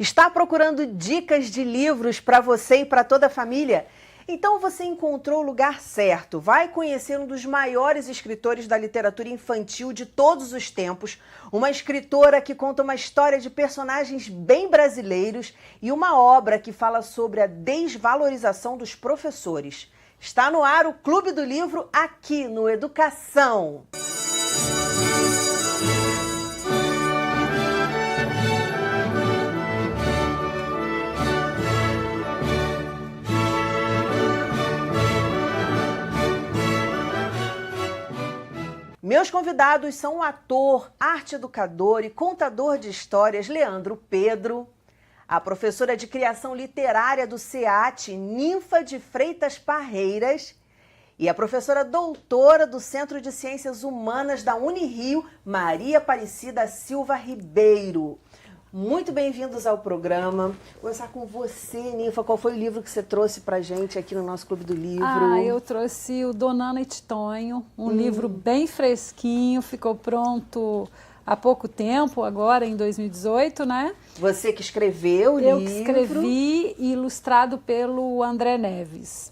Está procurando dicas de livros para você e para toda a família? Então você encontrou o lugar certo. Vai conhecer um dos maiores escritores da literatura infantil de todos os tempos, uma escritora que conta uma história de personagens bem brasileiros e uma obra que fala sobre a desvalorização dos professores. Está no ar o Clube do Livro aqui no Educação. Meus convidados são o ator, arte-educador e contador de histórias Leandro Pedro, a professora de criação literária do SEAT, Ninfa de Freitas Parreiras, e a professora doutora do Centro de Ciências Humanas da Unirio, Maria Aparecida Silva Ribeiro. Muito bem-vindos ao programa. Vou começar com você, Ninfa. Qual foi o livro que você trouxe pra gente aqui no nosso Clube do Livro? Eu trouxe o Donana e Titonho, um livro bem fresquinho, ficou pronto há pouco tempo, agora em 2018, né? Você que escreveu o livro? Eu que escrevi, ilustrado pelo André Neves.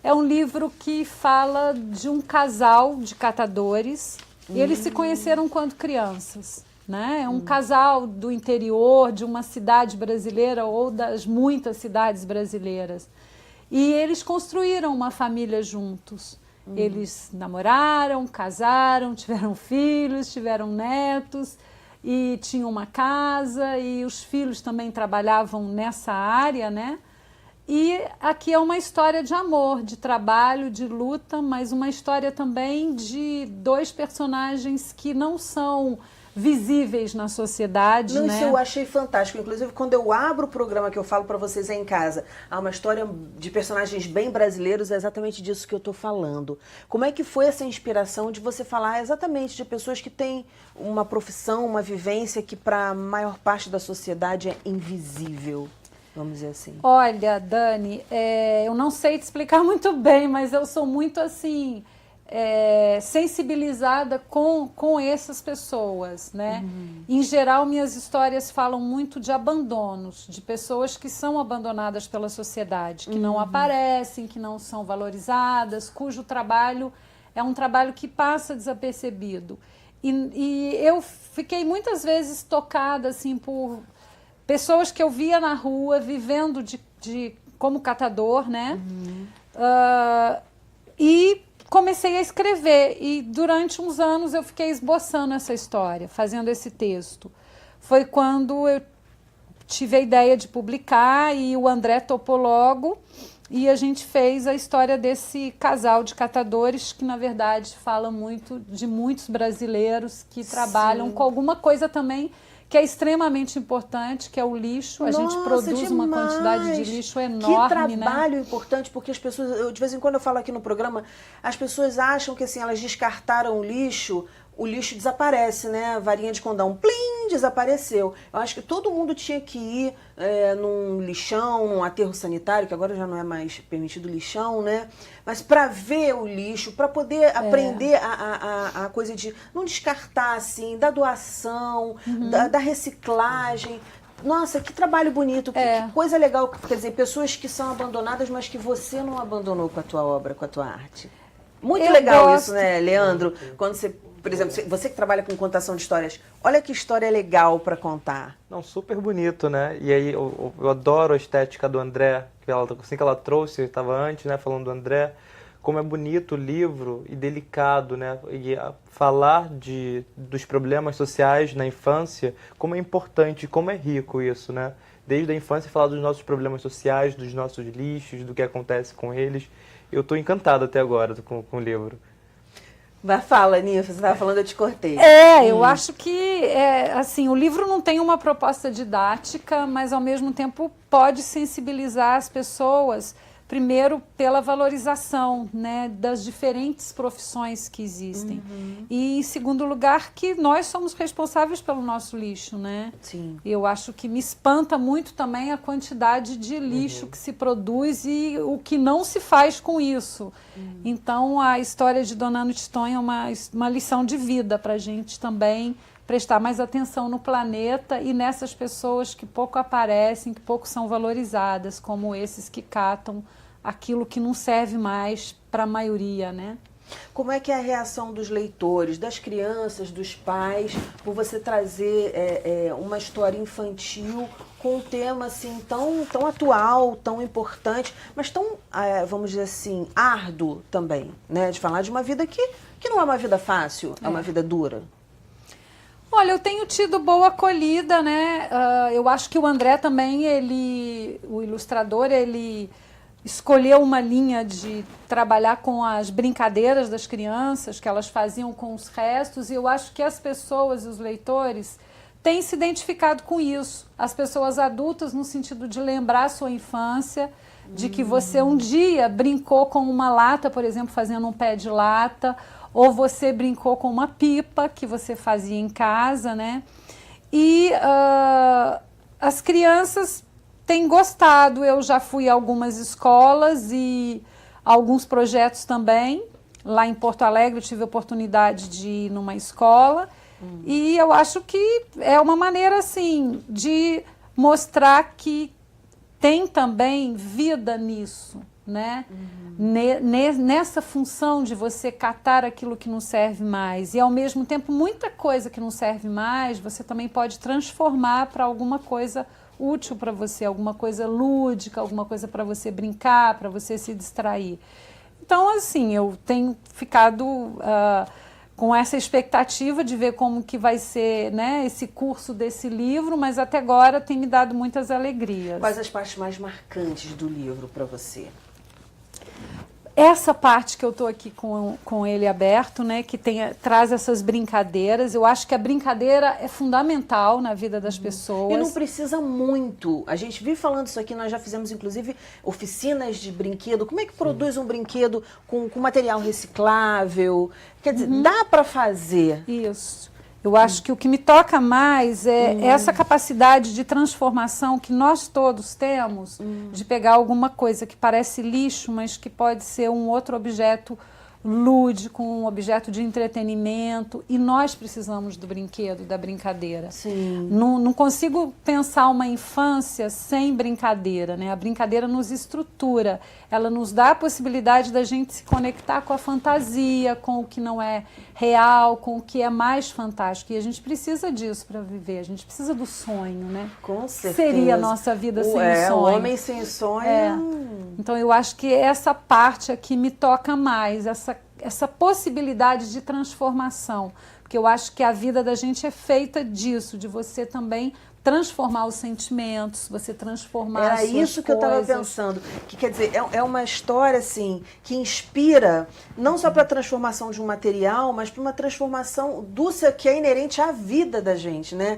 É um livro que fala de um casal de catadores. Eles se conheceram quando crianças. Né? É um casal do interior de uma cidade brasileira ou das muitas cidades brasileiras. E eles construíram uma família juntos. Eles namoraram, casaram, tiveram filhos, tiveram netos e tinham uma casa e os filhos também trabalhavam nessa área, né? E aqui é uma história de amor, de trabalho, de luta, mas uma história também de dois personagens que não são visíveis na sociedade, Não, né? Isso eu achei fantástico. Inclusive, quando eu abro o programa que eu falo para vocês aí em casa, há uma história de personagens bem brasileiros, é exatamente disso que eu tô falando. Como é que foi essa inspiração de você falar exatamente de pessoas que têm uma profissão, uma vivência que para a maior parte da sociedade é invisível, vamos dizer assim? Olha, Dani, eu não sei te explicar muito bem, mas eu sou muito assim... sensibilizada com essas pessoas, né? Em geral, minhas histórias falam muito de abandonos, de pessoas que são abandonadas pela sociedade, que não aparecem, que não são valorizadas, cujo trabalho é um trabalho que passa desapercebido. E eu fiquei muitas vezes tocada assim, por pessoas que eu via na rua, vivendo como catador, né? E comecei a escrever e durante uns anos eu fiquei esboçando essa história, fazendo esse texto. Foi quando eu tive a ideia de publicar e o André topou logo e a gente fez a história desse casal de catadores que na verdade fala muito de muitos brasileiros que trabalham com alguma coisa também que é extremamente importante, que é o lixo. A gente produz uma quantidade de lixo enorme, que trabalho importante, porque as pessoas, de vez em quando eu falo aqui no programa, as pessoas acham que assim, elas descartaram o lixo desaparece, né? A varinha de condão, plim, desapareceu. Eu acho que todo mundo tinha que ir num lixão, num aterro sanitário, que agora já não é mais permitido lixão, né? Mas para ver o lixo, para poder aprender a coisa de não descartar, assim, da doação, da reciclagem. Nossa, que trabalho bonito, que coisa legal. Quer dizer, pessoas que são abandonadas, mas que você não abandonou com a tua obra, com a tua arte. Muito legal isso, né, Leandro? Quando você... Por exemplo, você que trabalha com contação de histórias, olha que história legal para contar. Não, super bonito, né? E aí eu adoro a estética do André, assim que ela trouxe, eu estava antes, né, falando do André, como é bonito o livro e delicado, né? E falar dos problemas sociais na infância, como é importante, como é rico isso, né? Desde a infância falar dos nossos problemas sociais, dos nossos lixos, do que acontece com eles. Eu estou encantado até agora com o livro. Fala, Ninfa, você estava falando, eu te cortei. Eu acho que assim, o livro não tem uma proposta didática, mas ao mesmo tempo pode sensibilizar as pessoas, primeiro pela valorização, né, das diferentes profissões que existem. E em segundo lugar, que nós somos responsáveis pelo nosso lixo, né? Sim. Eu acho que me espanta muito também a quantidade de lixo que se produz e o que não se faz com isso. Então, a história de Donana e Titonho é uma lição de vida para a gente também prestar mais atenção no planeta e nessas pessoas que pouco aparecem, que pouco são valorizadas, como esses que catam aquilo que não serve mais para a maioria, né? Como é que é a reação dos leitores, das crianças, dos pais, por você trazer uma história infantil com um tema assim tão atual, tão importante, mas tão, vamos dizer assim, árduo também, né? De falar de uma vida que não é uma vida fácil, é uma vida dura. Olha, eu tenho tido boa acolhida, né? Eu acho que o André também, o ilustrador, ele escolheu uma linha de trabalhar com as brincadeiras das crianças, que elas faziam com os restos, e eu acho que as pessoas e os leitores têm se identificado com isso. As pessoas adultas, no sentido de lembrar a sua infância, de que você um dia brincou com uma lata, por exemplo, fazendo um pé de lata, ou você brincou com uma pipa que você fazia em casa, né? E as crianças têm gostado. Eu já fui a algumas escolas e alguns projetos também. Lá em Porto Alegre eu tive a oportunidade de ir numa escola e eu acho que é uma maneira assim de mostrar que tem também vida nisso, né? Nessa função de você catar aquilo que não serve mais e ao mesmo tempo muita coisa que não serve mais você também pode transformar para alguma coisa útil para você, alguma coisa lúdica, alguma coisa para você brincar, para você se distrair. Então, assim, eu tenho ficado com essa expectativa de ver como que vai ser, né, esse curso desse livro, mas até agora tem me dado muitas alegrias. Quais as partes mais marcantes do livro para você? Essa parte que eu estou aqui com ele aberto, né, que traz essas brincadeiras, eu acho que a brincadeira é fundamental na vida das pessoas. E não precisa muito. A gente vive falando isso aqui, nós já fizemos inclusive oficinas de brinquedo. Como é que produz um brinquedo com material reciclável? Quer dizer, dá para fazer. Isso. Eu acho que o que me toca mais é essa capacidade de transformação que nós todos temos, de pegar alguma coisa que parece lixo, mas que pode ser um outro objeto lúdico, um objeto de entretenimento, e nós precisamos do brinquedo, da brincadeira. Sim. Não consigo pensar uma infância sem brincadeira, né? A brincadeira nos estrutura, ela nos dá a possibilidade da gente se conectar com a fantasia, com o que não é real, com o que é mais fantástico, e a gente precisa disso para viver, a gente precisa do sonho, né? Com certeza. Seria a nossa vida sem sonho. O homem sem sonho. Então eu acho que essa parte aqui me toca mais, essa possibilidade de transformação, porque eu acho que a vida da gente é feita disso, de você também transformar os sentimentos, você transformar as suas Era isso que eu estava pensando, que quer dizer, é uma história assim, que inspira não só para a transformação de um material, mas para uma transformação que é inerente à vida da gente, né?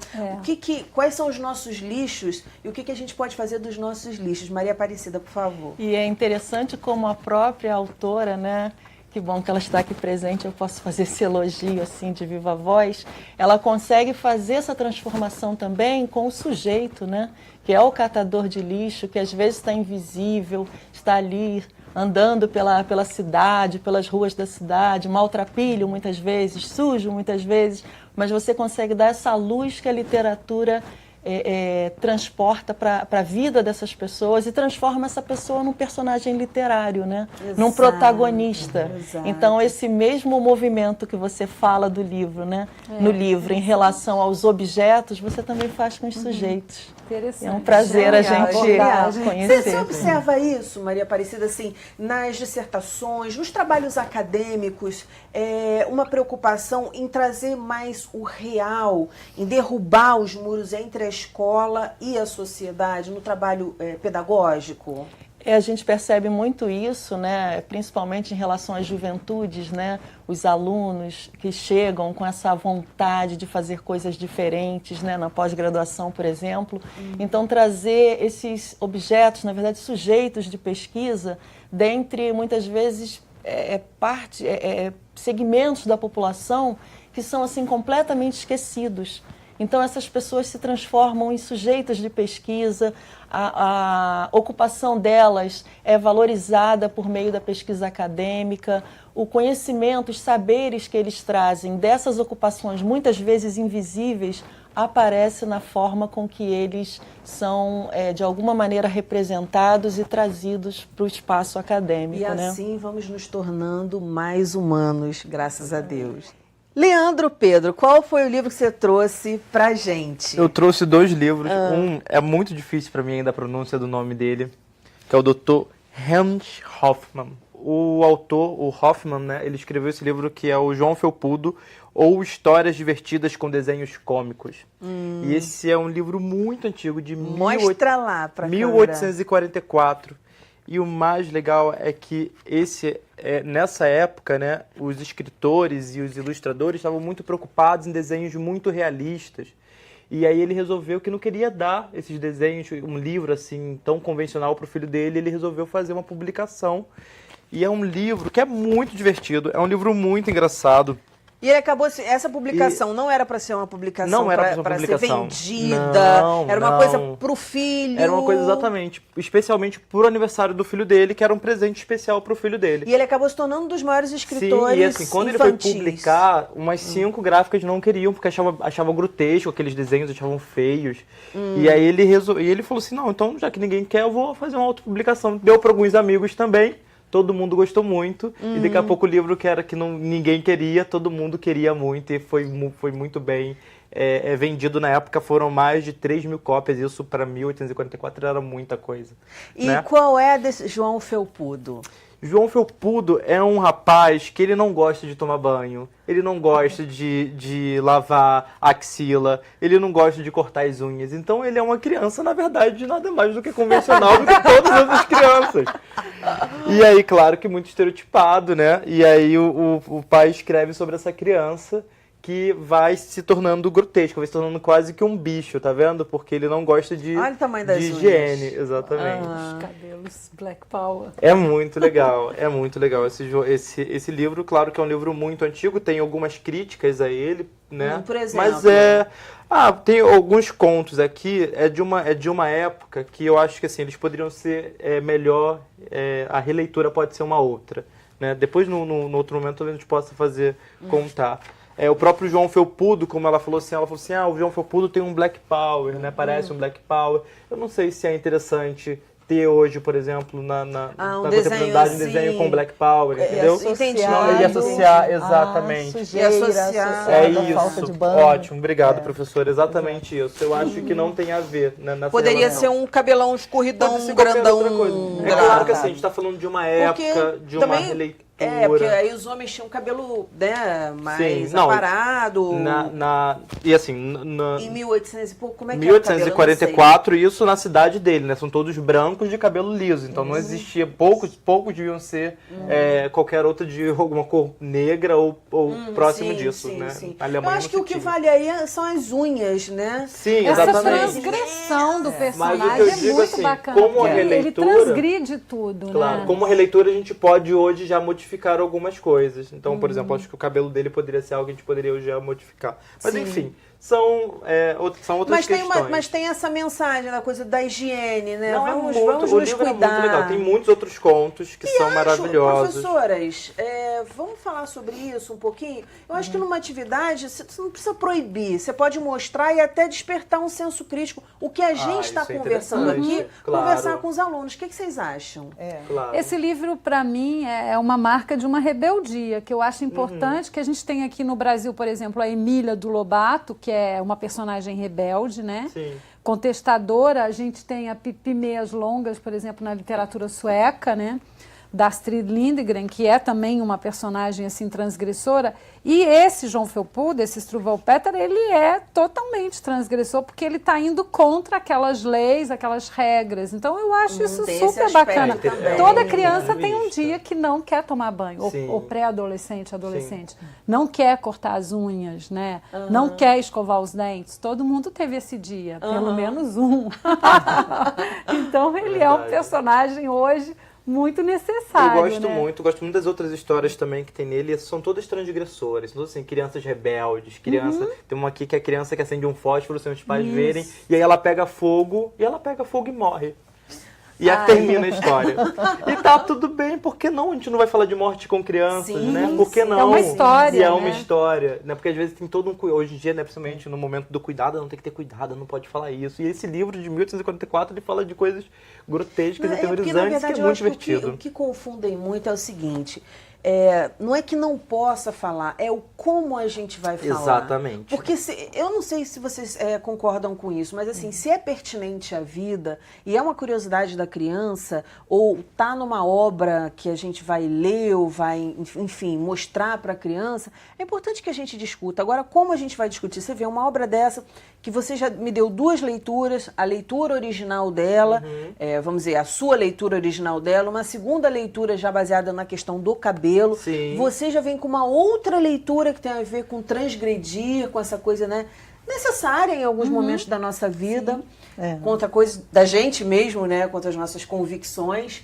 Quais são os nossos lixos e o que a gente pode fazer dos nossos lixos? Maria Aparecida, por favor. E é interessante como a própria autora, né? Que bom que ela está aqui presente, eu posso fazer esse elogio assim de viva voz. Ela consegue fazer essa transformação também com o sujeito, né? Que é o catador de lixo, que às vezes está invisível, está ali andando pela cidade, pelas ruas da cidade, maltrapilho muitas vezes, sujo muitas vezes, mas você consegue dar essa luz que a literatura transporta para a vida dessas pessoas e transforma essa pessoa num personagem literário, né? Exato, num protagonista. exato. Então, esse mesmo movimento que você fala do livro, né? No livro, em relação aos objetos, você também faz com os sujeitos. Interessante. É um prazer a gente conhecer. Você observa isso, Maria Aparecida, assim, nas dissertações, nos trabalhos acadêmicos, uma preocupação em trazer mais o real, em derrubar os muros entre a escola e a sociedade, no trabalho pedagógico? A gente percebe muito isso, né? Principalmente em relação às juventudes, né? Os alunos que chegam com essa vontade de fazer coisas diferentes, né? Na pós-graduação, por exemplo. Então, trazer esses objetos, na verdade, sujeitos de pesquisa, dentre, muitas vezes, segmentos da população que são assim completamente esquecidos. Então, essas pessoas se transformam em sujeitos de pesquisa, a ocupação delas é valorizada por meio da pesquisa acadêmica, o conhecimento, os saberes que eles trazem dessas ocupações, muitas vezes invisíveis, aparece na forma com que eles são, de alguma maneira, representados e trazidos para o espaço acadêmico. E assim vamos nos tornando mais humanos, graças a Deus. Leandro Pedro, qual foi o livro que você trouxe pra gente? Eu trouxe 2 livros. Um é muito difícil para mim ainda a pronúncia do nome dele, que é o Dr. Hans Hofmann. O autor, o Hoffman, né, ele escreveu esse livro que é o João Felpudo, ou Histórias Divertidas com Desenhos Cômicos. E esse é um livro muito antigo, de Mostra lá pra 1844. E o mais legal é que nessa época, né, os escritores e os ilustradores estavam muito preocupados em desenhos muito realistas. E aí ele resolveu que não queria dar esses desenhos, um livro assim tão convencional para o filho dele, ele resolveu fazer uma publicação. E é um livro que é muito divertido, é um livro muito engraçado. E ele acabou, essa publicação não era para ser uma publicação, não era para ser ser vendida, era uma coisa pro filho. Era uma coisa exatamente, especialmente pro aniversário do filho dele, que era um presente especial pro filho dele. E ele acabou se tornando um dos maiores escritores. Sim, e assim, quando infantis. ele foi publicar, umas 5 gráficas não queriam, porque achavam grotesco aqueles desenhos, achavam feios. E aí ele falou assim, não, então já que ninguém quer, eu vou fazer uma autopublicação. Deu para alguns amigos também. Todo mundo gostou muito, e daqui a pouco o livro que era que ninguém queria, todo mundo queria muito, e foi muito bem vendido na época. Foram mais de 3.000 cópias, isso para 1844 era muita coisa. E né? qual é desse João Felpudo? João Felpudo é um rapaz que ele não gosta de tomar banho, ele não gosta de lavar a axila, ele não gosta de cortar as unhas. Então ele é uma criança, na verdade, nada mais do que convencional do que todas as outras crianças. E aí, claro que muito estereotipado, né? E aí o pai escreve sobre essa criança que vai se tornando grotesco, vai se tornando quase que um bicho, tá vendo? Porque ele não gosta de higiene, exatamente. Os cabelos Black Power. É muito legal esse livro. Claro que é um livro muito antigo, tem algumas críticas a ele, né? Por exemplo. Mas tem alguns contos aqui, é de uma época que eu acho que assim, eles poderiam ser melhor, a releitura pode ser uma outra, né? Depois, no outro momento, talvez a gente possa contar. O próprio João Felpudo, como ela falou assim, o João Felpudo tem um Black Power, né? Parece um Black Power. Eu não sei se é interessante ter hoje, por exemplo, na contemporaneidade, um desenho com Black Power, entendeu? Entendi. E associar, exatamente. Sujeira, isso. Falta de banho. Ótimo, obrigado, professor. Exatamente isso. Eu acho que não tem a ver, né, nessa Poderia relação. ser um cabelão escorridão, Pode ser um qualquer grandão. outra coisa. É claro que assim, a gente está falando de uma época, de uma releitura. Porque aí os homens tinham cabelo, né, mais Sim, não, aparado. E assim, em 1800 e pouco, como é que 1844, isso na cidade dele, né? São todos brancos de cabelo liso. Então não existia, poucos deviam ser qualquer outra de alguma cor negra ou próximo disso, né? Sim. Eu acho que o que vale aí são as unhas, né? Sim, essa exatamente. transgressão do personagem Mas o que eu é digo, muito assim, bacana. como a Ele releitura, transgride tudo, claro, né? como releitura a gente pode hoje já modificar algumas coisas. Então, por exemplo, acho que o cabelo dele poderia ser algo que a gente poderia hoje já modificar. Mas enfim, são outras questões. Mas tem essa mensagem da coisa da higiene, né? Não, vamos o nos livro cuidar. é muito legal. Tem muitos outros contos que são maravilhosos. Professoras, vamos falar sobre isso um pouquinho? Eu acho que numa atividade, você não precisa proibir. Você pode mostrar e até despertar um senso crítico. O que a gente está conversando aqui, conversar com os alunos. O que vocês acham? Claro. Esse livro, para mim, é uma marca de uma rebeldia, que eu acho importante, que a gente tem aqui no Brasil, por exemplo, a Emília do Lobato, que é uma personagem rebelde, né? Sim. Contestadora. A gente tem a Pippi Meias Longas, por exemplo, na literatura sueca, né? Da Astrid Lindgren, que é também uma personagem assim transgressora. E esse João Felpudo, esse Struwwel Peter, ele é totalmente transgressor, porque ele está indo contra aquelas leis, aquelas regras. Então eu acho isso super bacana. Toda criança tem um dia que não quer tomar banho, ou pré-adolescente, adolescente. Sim. Não quer cortar as unhas, né? Não quer escovar os dentes. Todo mundo teve esse dia, pelo menos um. Então ele é um personagem hoje muito necessário. Eu gosto muito das outras histórias também que tem nele. São todas transgressoras, são todas assim, crianças rebeldes, tem uma aqui que é a criança que acende um fósforo sem os pais verem, e aí ela pega fogo e morre. E aí termina a história. E tá tudo bem, por que não? A gente não vai falar de morte com crianças, né? Por que não? É uma história, E é né? uma história, né? Porque às vezes tem todo um... Hoje em dia, né, principalmente no momento do cuidado, não tem que ter cuidado, não pode falar isso. E esse livro de 1844, ele fala de coisas grotescas e aterrorizantes, que é muito divertido. O que confundem muito é o seguinte... não é que não possa falar, é o como a gente vai falar. Exatamente. Porque eu não sei se vocês concordam com isso, mas assim, se é pertinente à vida e é uma curiosidade da criança, ou tá numa obra que a gente vai ler ou vai, enfim, mostrar para a criança, é importante que a gente discuta. Agora, como a gente vai discutir? Você vê uma obra dessa que você já me deu 2 leituras, a leitura original dela, vamos dizer, a sua leitura original dela, uma segunda leitura já baseada na questão do cabelo. Sim. Você já vem com uma outra leitura que tem a ver com transgredir, com essa coisa, né, necessária em alguns momentos da nossa vida, contra coisas da gente mesmo, né, contra as nossas convicções.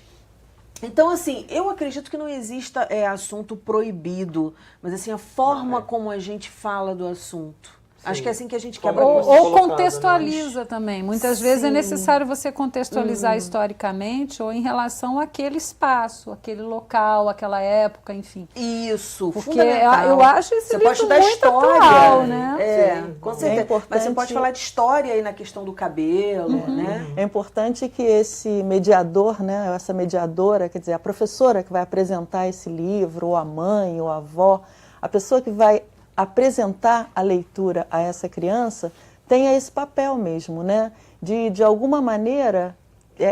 Então, assim, eu acredito que não exista assunto proibido, mas assim, a forma como a gente fala do assunto. Acho que é assim que a gente quebra Ou contextualiza também. Muitas vezes é Sim. necessário você contextualizar historicamente ou em relação àquele espaço, aquele local, aquela época, enfim. Isso, Porque fundamental. eu acho esse você livro pode estudar muito história, atual, né? Com certeza. importante... Mas você pode falar de história aí na questão do cabelo, né? É importante que esse mediador, né, essa mediadora, quer dizer, a professora que vai apresentar esse livro, ou a mãe, ou a avó, a pessoa que vai apresentar a leitura a essa criança, tenha esse papel mesmo, né? De alguma maneira,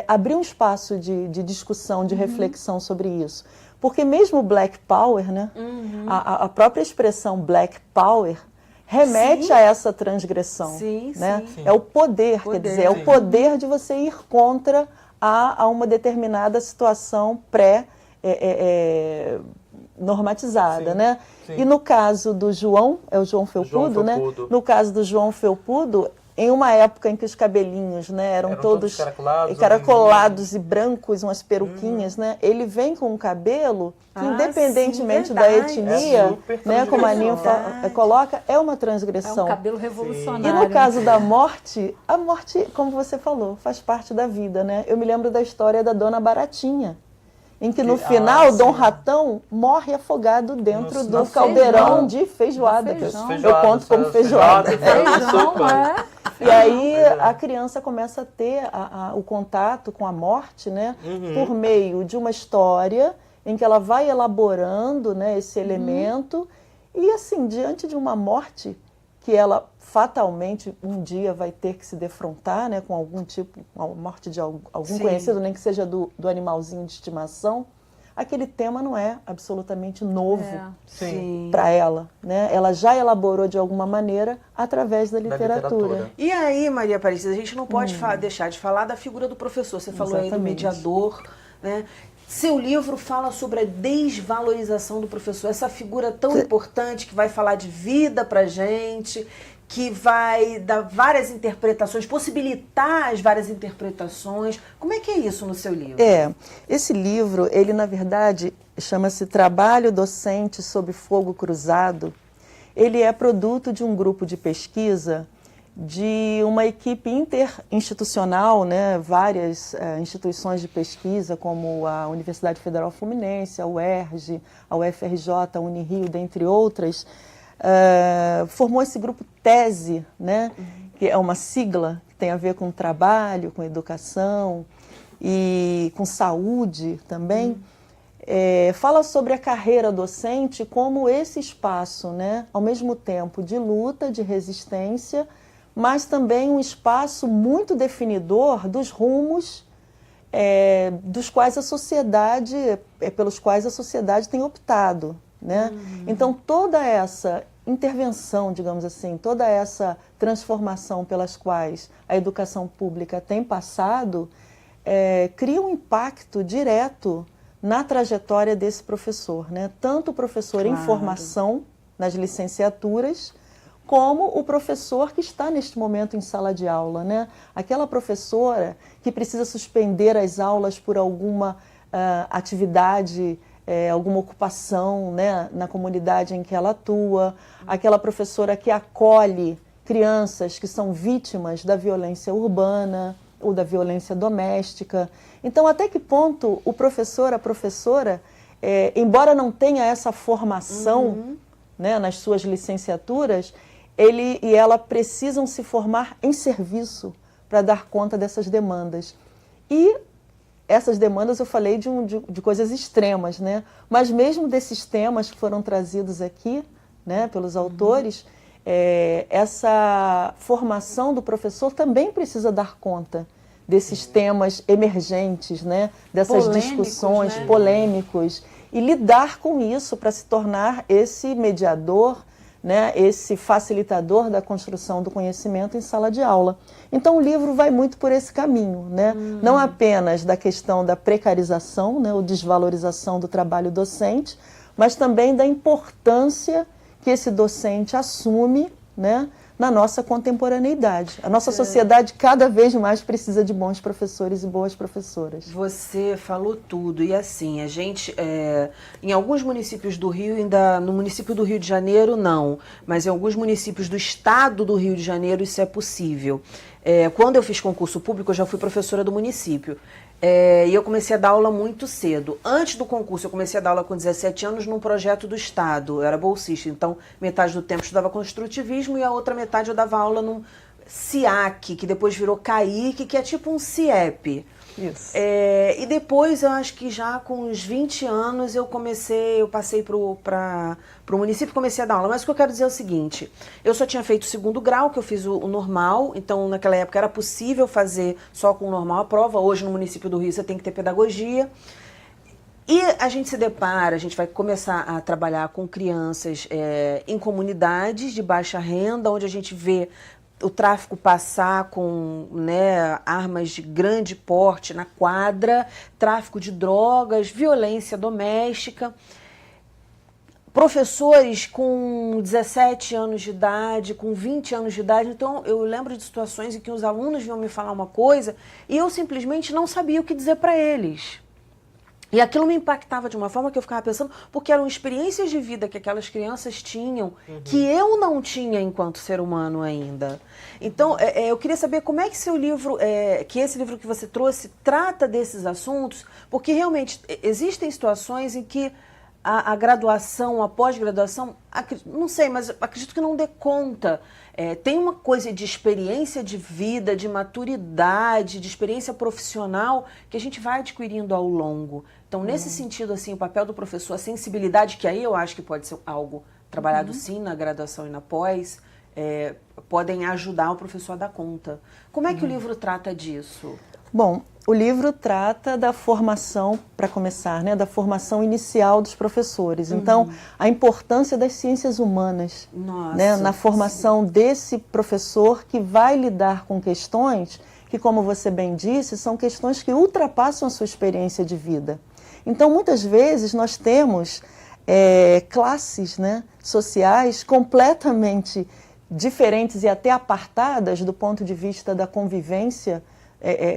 abrir um espaço de discussão, de reflexão sobre isso. Porque mesmo o Black Power, né? A própria expressão Black Power remete a essa transgressão. Sim, né? sim. É o poder, quer dizer, é o poder de você ir contra a uma determinada situação normatizada, né? Sim. E no caso do João, é o João Felpudo, né? No caso do João Felpudo, em uma época em que os cabelinhos, né, eram todos encaracolados e brancos, umas peruquinhas, né? Ele vem com um cabelo que, independentemente sim, da etnia, né, como a Ninfa coloca, é uma É transgressão. um cabelo revolucionário. E no caso da morte, a morte, como você falou, faz parte da vida, né? Eu me lembro da história da Dona Baratinha, em que no final Dom Ratão morre afogado dentro do caldeirão de feijoada. Eu conto como feijoada. Feijão, E aí a criança começa a ter o contato com a morte, né, por meio de uma história em que ela vai elaborando, né, esse elemento. E assim, diante de uma morte que ela fatalmente um dia vai ter que se defrontar, né, com algum tipo, a morte de algum conhecido, nem que seja do animalzinho de estimação, aquele tema não é absolutamente novo para ela, né? Ela já elaborou de alguma maneira através da literatura. E aí, Maria Aparecida, a gente não pode deixar de falar da figura do professor. Você falou aí do mediador, né? Seu livro fala sobre a desvalorização do professor, essa figura tão importante que vai falar de vida pra gente, que vai dar várias interpretações, possibilitar as várias interpretações. Como é que é isso no seu livro? Esse livro, ele na verdade chama-se Trabalho Docente sob Fogo Cruzado. Ele é produto de um grupo de pesquisa de uma equipe interinstitucional, né, várias instituições de pesquisa, como a Universidade Federal Fluminense, a UERJ, a UFRJ, a Unirio, dentre outras, formou esse grupo TESE, né, que é uma sigla que tem a ver com trabalho, com educação e com saúde também. Fala sobre a carreira docente como esse espaço, né, ao mesmo tempo de luta, de resistência, mas também um espaço muito definidor dos rumos dos quais a sociedade, pelos quais a sociedade tem optado, né? Então toda essa intervenção, digamos assim, toda essa transformação pelas quais a educação pública tem passado, cria um impacto direto na trajetória desse professor, né? Tanto o professor em formação, nas licenciaturas, como o professor que está neste momento em sala de aula, né? Aquela professora que precisa suspender as aulas por alguma atividade, alguma ocupação, né, na comunidade em que ela atua, aquela professora que acolhe crianças que são vítimas da violência urbana ou da violência doméstica. Então, até que ponto o professor, a professora, embora não tenha essa formação, né, nas suas licenciaturas, ele e ela precisam se formar em serviço para dar conta dessas demandas. E essas demandas eu falei de coisas extremas, né? Mas mesmo desses temas que foram trazidos aqui, né, pelos autores, essa formação do professor também precisa dar conta desses temas emergentes, né? Dessas discussões, né? Polêmicos, e lidar com isso para se tornar esse mediador, né, esse facilitador da construção do conhecimento em sala de aula. Então o livro vai muito por esse caminho, né? Não apenas da questão da precarização, né, ou desvalorização do trabalho docente, mas também da importância que esse docente assume, né, na nossa contemporaneidade. A nossa sociedade cada vez mais precisa de bons professores e boas professoras. Você falou tudo. E assim, a gente, em alguns municípios do Rio, ainda no município do Rio de Janeiro, não. Mas em alguns municípios do estado do Rio de Janeiro, isso é possível. Quando eu fiz concurso público, eu já fui professora do município. E eu comecei a dar aula muito cedo. Antes do concurso, eu comecei a dar aula com 17 anos num projeto do Estado. Eu era bolsista, então metade do tempo eu estudava construtivismo e a outra metade eu dava aula num CIAC, que depois virou CAIC, que é tipo um CIEP. Isso. E depois, eu acho que já com uns 20 anos, eu passei para o município e comecei a dar aula. Mas o que eu quero dizer é o seguinte, eu só tinha feito o 2º grau, que eu fiz o normal, então naquela época era possível fazer só com o normal a prova. Hoje no município do Rio você tem que ter pedagogia. E a gente se depara, a gente vai começar a trabalhar com crianças em comunidades de baixa renda, onde a gente vê o tráfico passar com, né, armas de grande porte na quadra, tráfico de drogas, violência doméstica. Professores com 17 anos de idade, com 20 anos de idade. Então, eu lembro de situações em que os alunos vinham me falar uma coisa e eu simplesmente não sabia o que dizer para eles. E aquilo me impactava de uma forma que eu ficava pensando, porque eram experiências de vida que aquelas crianças tinham, que eu não tinha enquanto ser humano ainda. Então, eu queria saber como é que seu livro, que esse livro que você trouxe, trata desses assuntos, porque realmente existem situações em que a graduação, a pós-graduação, não sei, mas acredito que não dê conta. Tem uma coisa de experiência de vida, de maturidade, de experiência profissional que a gente vai adquirindo ao longo. Então, nesse sentido, assim, o papel do professor, a sensibilidade, que aí eu acho que pode ser algo trabalhado sim na graduação e na pós, podem ajudar o professor a dar conta. Como é que o livro trata disso? Bom, o livro trata da formação, para começar, né, da formação inicial dos professores. Então, a importância das ciências humanas, né, na formação desse professor que vai lidar com questões que, como você bem disse, são questões que ultrapassam a sua experiência de vida. Então, muitas vezes, nós temos classes, né, sociais completamente diferentes e até apartadas do ponto de vista da convivência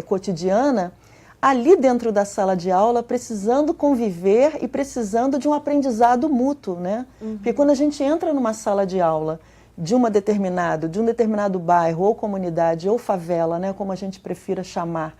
cotidiana, ali dentro da sala de aula, precisando conviver e precisando de um aprendizado mútuo, né? Porque quando a gente entra numa sala de aula de um determinado bairro, ou comunidade, ou favela, né, como a gente prefira chamar,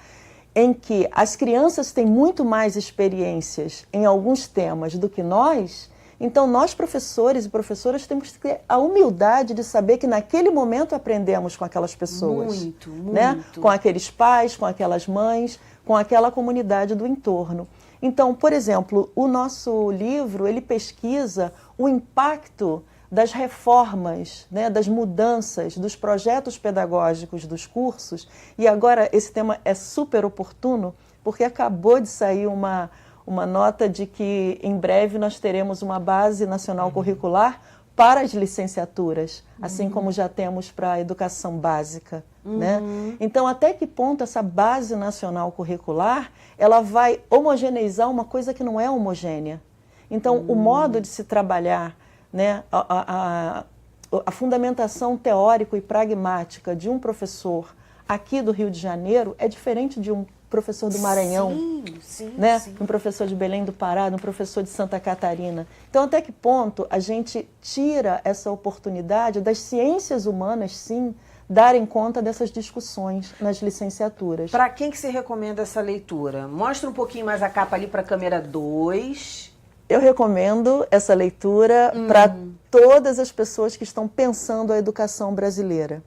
em que as crianças têm muito mais experiências em alguns temas do que nós, então nós, professores e professoras, temos que ter a humildade de saber que naquele momento aprendemos com aquelas pessoas. Muito. Né? Com aqueles pais, com aquelas mães, com aquela comunidade do entorno. Então, por exemplo, o nosso livro, ele pesquisa o impacto das reformas, né, das mudanças, dos projetos pedagógicos dos cursos. E agora esse tema é super oportuno, porque acabou de sair uma nota de que em breve nós teremos uma base nacional curricular para as licenciaturas, assim como já temos para a educação básica. Né? Então, até que ponto essa base nacional curricular ela vai homogeneizar uma coisa que não é homogênea? Então, o modo de se trabalhar, né, a fundamentação teórico e pragmática de um professor aqui do Rio de Janeiro é diferente de um professor do Maranhão, né? Um professor de Belém do Pará, um professor de Santa Catarina. Então, até que ponto a gente tira essa oportunidade das ciências humanas, sim, darem conta dessas discussões nas licenciaturas? Para quem que se recomenda essa leitura? Mostra um pouquinho mais a capa ali para a câmera 2. Eu recomendo essa leitura para todas as pessoas que estão pensando a educação brasileira.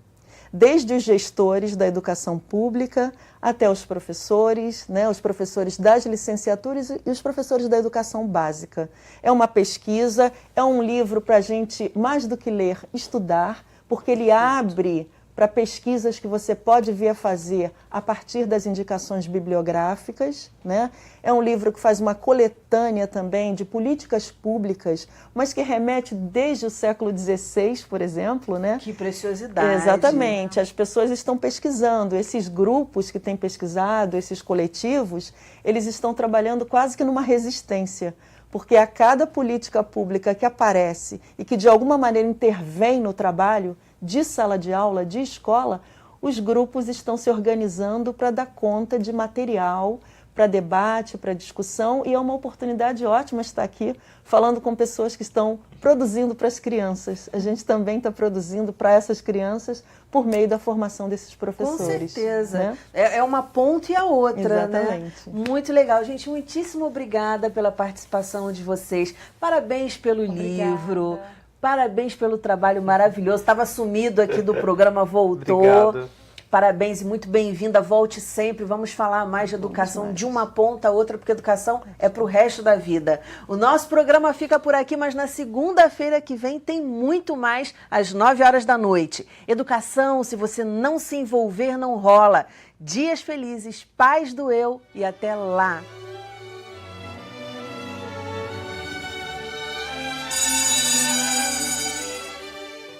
Desde os gestores da educação pública até os professores, né, os professores das licenciaturas e os professores da educação básica. É uma pesquisa, é um livro para a gente, mais do que ler, estudar, porque ele abre para pesquisas que você pode vir a fazer a partir das indicações bibliográficas, né? É um livro que faz uma coletânea também de políticas públicas, mas que remete desde o século XVI, por exemplo, né? Que preciosidade. Exatamente. As pessoas estão pesquisando, esses grupos que têm pesquisado, esses coletivos, eles estão trabalhando quase que numa resistência, porque a cada política pública que aparece e que de alguma maneira intervém no trabalho de sala de aula, de escola, os grupos estão se organizando para dar conta de material, para debate, para discussão, e é uma oportunidade ótima estar aqui falando com pessoas que estão produzindo para as crianças. A gente também está produzindo para essas crianças por meio da formação desses professores. Com certeza. Né? É uma ponta e a outra, Exatamente. Né? Muito legal. Gente, muitíssimo obrigada pela participação de vocês. Parabéns pelo livro. Parabéns pelo trabalho maravilhoso. Estava sumido aqui do programa, voltou. Obrigado. Parabéns e muito bem-vinda. Volte sempre. Vamos falar mais de educação de uma ponta a outra, porque educação é para o resto da vida. O nosso programa fica por aqui, mas na segunda-feira que vem tem muito mais, às 9 horas da noite. Educação, se você não se envolver, não rola. Dias felizes, paz do eu e até lá.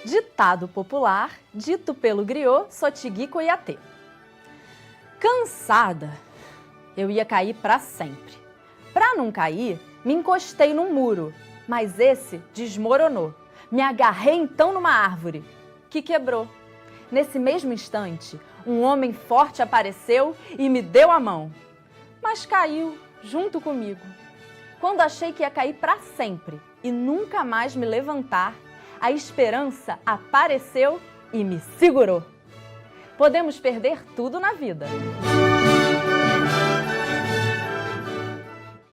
Ditado popular, dito pelo griot, Sotigui Coiatê. Cansada, eu ia cair para sempre. Para não cair, me encostei num muro, mas esse desmoronou. Me agarrei então numa árvore, que quebrou. Nesse mesmo instante, um homem forte apareceu e me deu a mão, mas caiu junto comigo. Quando achei que ia cair para sempre e nunca mais me levantar, a esperança apareceu e me segurou. Podemos perder tudo na vida,